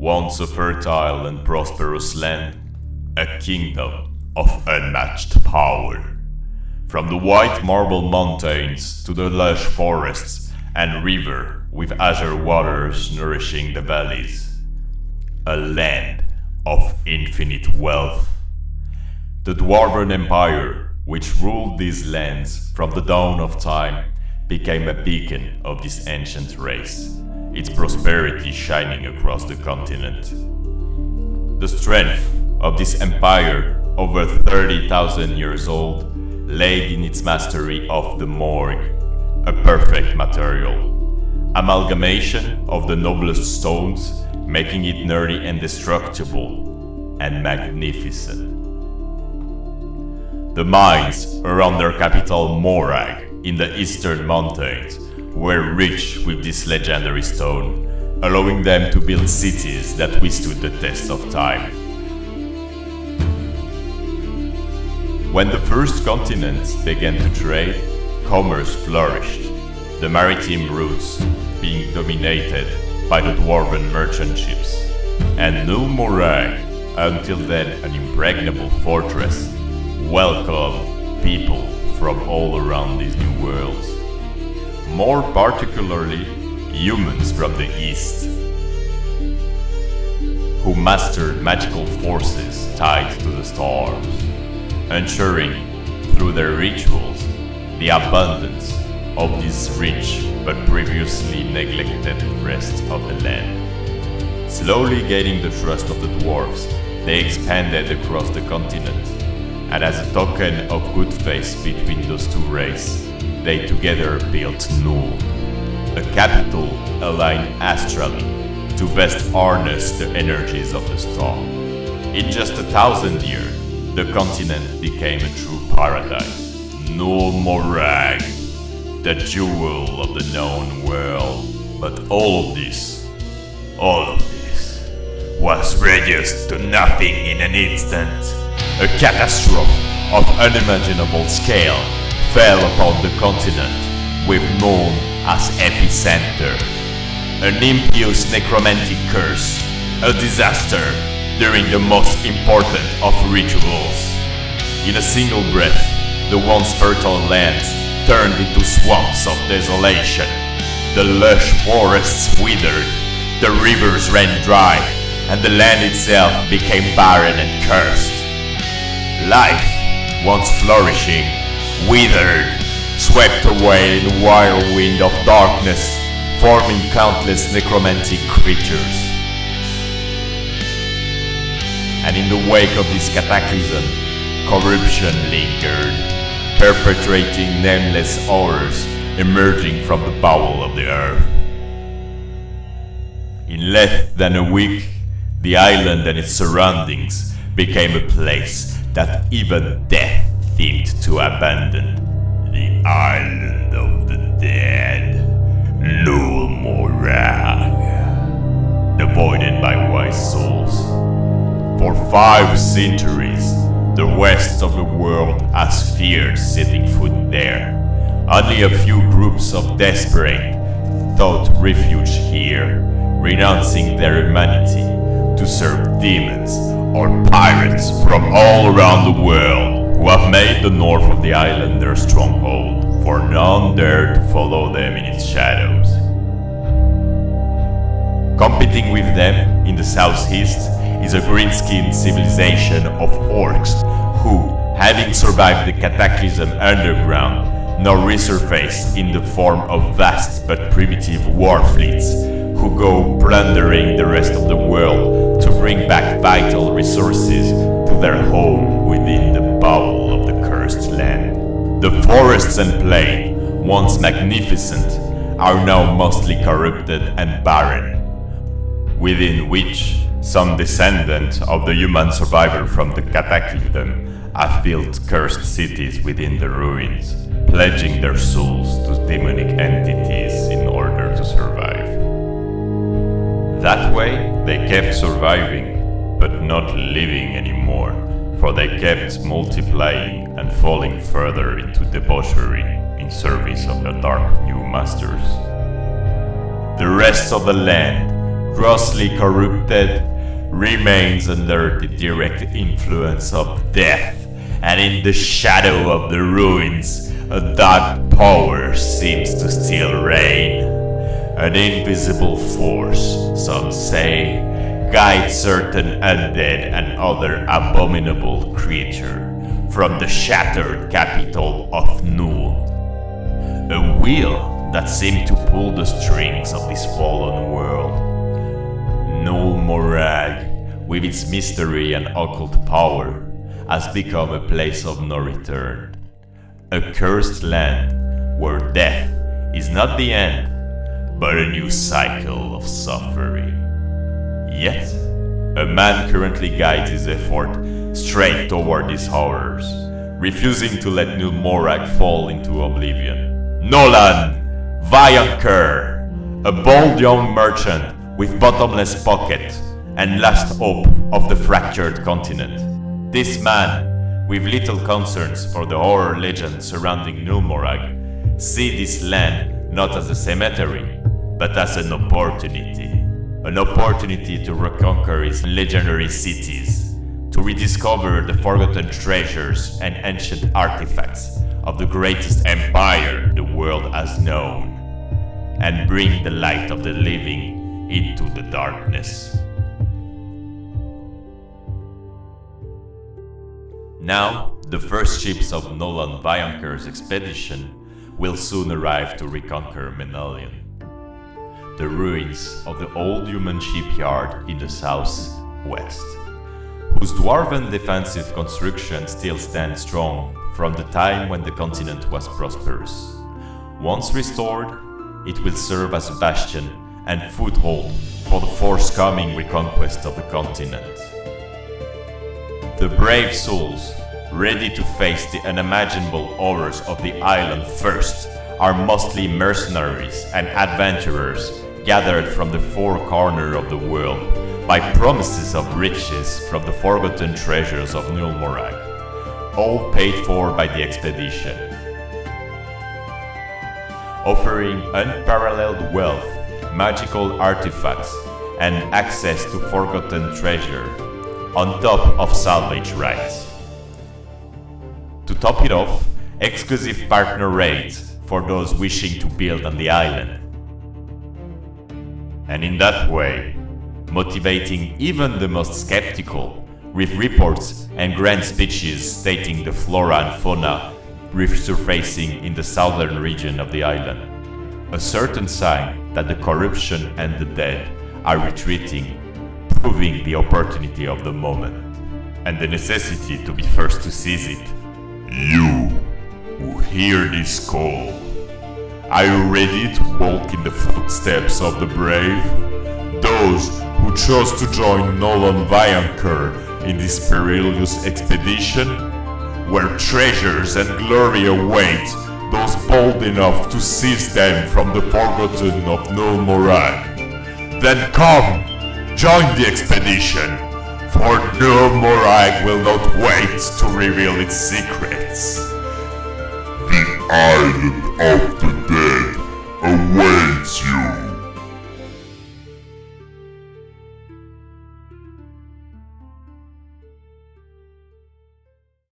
once a fertile and prosperous land, a kingdom of unmatched power. From the white marble mountains to the lush forests and river with azure waters nourishing the valleys. A land of infinite wealth. The Dwarven Empire, which ruled these lands from the dawn of time, became a beacon of this ancient race, its prosperity shining across the continent. The strength of this empire, over 30,000 years old, lay in its mastery of the morgue, a perfect material, amalgamation of the noblest stones, making it nearly indestructible and magnificent. The mines around their capital Morag in the eastern mountains were rich with this legendary stone, allowing them to build cities that withstood the test of time. When the first continents began to trade, commerce flourished, the maritime routes being dominated by the Dwarven merchant ships, and Nulmorag, until then an impregnable fortress, welcomed people from all around these new worlds. More particularly, humans from the east, who mastered magical forces tied to the stars, ensuring through their rituals the abundance of this rich but previously neglected rest of the land. Slowly gaining the trust of the dwarves, they expanded across the continent, and as a token of good faith between those two races, they together built Nul, a capital aligned astrally to best harness the energies of the star. In just 1,000 years, the continent became a true paradise. Nulmorag, the jewel of the known world. But all of this was reduced to nothing in an instant. A catastrophe of unimaginable scale fell upon the continent, with Nuln as epicenter. An impious necromantic curse, a disaster during the most important of rituals. In a single breath, the once fertile lands turned into swamps of desolation. The lush forests withered, the rivers ran dry, and the land itself became barren and cursed. Life, once flourishing, withered, swept away in a whirlwind of darkness, forming countless necromantic creatures. And in the wake of this cataclysm, corruption lingered, perpetrating nameless horrors emerging from the bowel of the earth. In less than a week, the island and its surroundings became a place that even death seemed to abandon. The island of the dead, Nulmorag, devoted by wise souls. For 5 centuries, the rest of the world has feared setting foot there. Only a few groups of desperate sought refuge here, renouncing their humanity to serve demons or pirates from all around the world, who have made the north of the island their stronghold, for none dare to follow them in its shadows. Competing with them in the southeast is a green-skinned civilization of orcs who, having survived the cataclysm underground, now resurface in the form of vast but primitive war fleets who go plundering the rest of the world to bring back vital resources to their home within the bowel of the cursed land. The forests and plain, once magnificent, are now mostly corrupted and barren, within which some descendant of the human survivor from the cataclysm have built cursed cities within the ruins, pledging their souls to demonic entities in order to survive. That way, they kept surviving, but not living anymore, for they kept multiplying and falling further into debauchery in service of their dark new masters. The rest of the land grossly corrupted, remains under the direct influence of death, and in the shadow of the ruins, a dark power seems to still reign. An invisible force, some say, guides certain undead and other abominable creatures from the shattered capital of Nul. A wheel that seemed to pull the strings of this fallen world. Nulmorag, with its mystery and occult power, has become a place of no return. A cursed land where death is not the end, but a new cycle of suffering. Yet, a man currently guides his effort straight toward these horrors, refusing to let Nulmorag fall into oblivion. Nolan Vaillancoeur, a bold young merchant with bottomless pockets and last hope of the fractured continent. This man, with little concerns for the horror legend surrounding Nulmorag, sees this land not as a cemetery, but as an opportunity. An opportunity to reconquer his legendary cities, to rediscover the forgotten treasures and ancient artifacts of the greatest empire the world has known, and bring the light of the living into the darkness. Now, the first ships of Nolan Vaillancoeur's expedition will soon arrive to reconquer Menelion, the ruins of the old human shipyard in the southwest, whose dwarven defensive construction still stands strong from the time when the continent was prosperous. Once restored, it will serve as a bastion and foothold for the forthcoming reconquest of the continent. The brave souls, ready to face the unimaginable horrors of the island first, are mostly mercenaries and adventurers gathered from the four corners of the world by promises of riches from the forgotten treasures of Nulmorag, all paid for by the expedition. Offering unparalleled wealth, magical artifacts, and access to forgotten treasure, on top of salvage rights. To top it off, exclusive partner raids for those wishing to build on the island. And in that way, motivating even the most skeptical with reports and grand speeches stating the flora and fauna resurfacing in the southern region of the island. A certain sign that the corruption and the dead are retreating, proving the opportunity of the moment and the necessity to be first to seize it. You who hear this call, are you ready to walk in the footsteps of the brave? Those who chose to join Nolan Vaillancoeur in this perilous expedition, where treasures and glory await those bold enough to seize them from the forgotten of Nulmorag. Then come, join the expedition, for Nulmorag will not wait to reveal its secrets. The Island of the